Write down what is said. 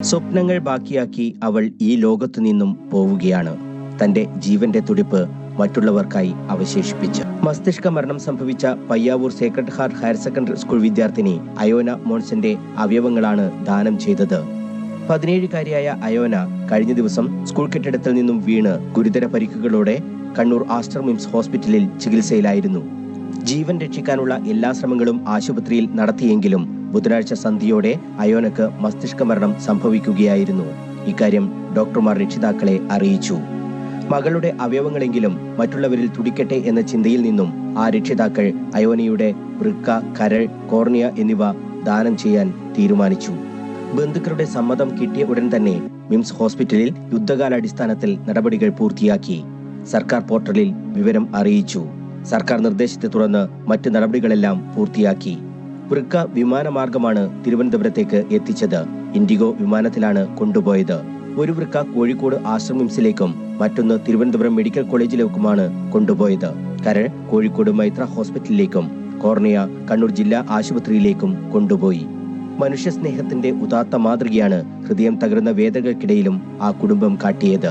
സ്വപ്നങ്ങൾ ബാക്കിയാക്കി അവൾ ഈ ലോകത്തു നിന്നും പോവുകയാണ്. തന്റെ ജീവന്റെ തുടിപ്പ് മറ്റുള്ളവർക്കായി അവശേഷിപ്പിച്ച്. മസ്തിഷ്ക മരണം സംഭവിച്ച Payyavoor Sacred Heart Higher Secondary School വിദ്യാർത്ഥിനി അയോന മോൺസന്റെ അവയവങ്ങളാണ് ദാനം ചെയ്തത്. 17-കാരിയായ അയോന കഴിഞ്ഞ ദിവസം സ്കൂൾ കെട്ടിടത്തിൽ നിന്നും വീണ് ഗുരുതര പരിക്കുകളോടെ കണ്ണൂർ ആസ്റ്റർ മിംസ് ഹോസ്പിറ്റലിൽ ചികിത്സയിലായിരുന്നു. ജീവൻ രക്ഷിക്കാനുള്ള എല്ലാ ശ്രമങ്ങളും ആശുപത്രിയിൽ നടത്തിയെങ്കിലും ബുധനാഴ്ച സന്ധ്യയോടെ അയോനക്ക് മസ്തിഷ്ക മരണം സംഭവിക്കുകയായിരുന്നു. ഇക്കാര്യം ഡോക്ടർമാർ രക്ഷിതാക്കളെ അറിയിച്ചു. മകളുടെ അവയവങ്ങളെങ്കിലും മറ്റുള്ളവരിൽ തുടിക്കട്ടെ എന്ന ചിന്തയിൽ നിന്നും ആ രക്ഷിതാക്കൾ അയോനയുടെ വൃക്ക, കരൾ, കോർണിയ എന്നിവ ദാനം ചെയ്യാൻ തീരുമാനിച്ചു. ബന്ധുക്കളുടെ സമ്മതം കിട്ടിയ ഉടൻ തന്നെ മിംസ് ഹോസ്പിറ്റലിൽ യുദ്ധകാലാടിസ്ഥാനത്തിൽ നടപടികൾ പൂർത്തിയാക്കി. സർക്കാർ പോർട്ടലിൽ വിവരം അറിയിച്ചു. സർക്കാർ നിർദ്ദേശത്തെ തുടർന്ന് മറ്റ് നടപടികളെല്ലാം പൂർത്തിയാക്കി. വൃക്ക വിമാനമാർഗമാണ് തിരുവനന്തപുരത്തേക്ക് എത്തിച്ചത്. ഇൻഡിഗോ വിമാനത്തിലാണ് കൊണ്ടുപോയത്. ഒരു വൃക്ക കോഴിക്കോട് ആസ്റ്റർ മിംസിലേക്കും മറ്റൊന്ന് തിരുവനന്തപുരം മെഡിക്കൽ കോളേജിലേക്കുമാണ് കൊണ്ടുപോയത്. കരൾ കോഴിക്കോട് മൈത്ര ഹോസ്പിറ്റലിലേക്കും കോർണിയ കണ്ണൂർ ജില്ലാ ആശുപത്രിയിലേക്കും കൊണ്ടുപോയി. മനുഷ്യസ്നേഹത്തിന്റെ ഉദാത്ത മാതൃകയാണ് ഹൃദയം തകർന്ന വേദനകൾക്കിടയിലും ആ കുടുംബം കാട്ടിയത്.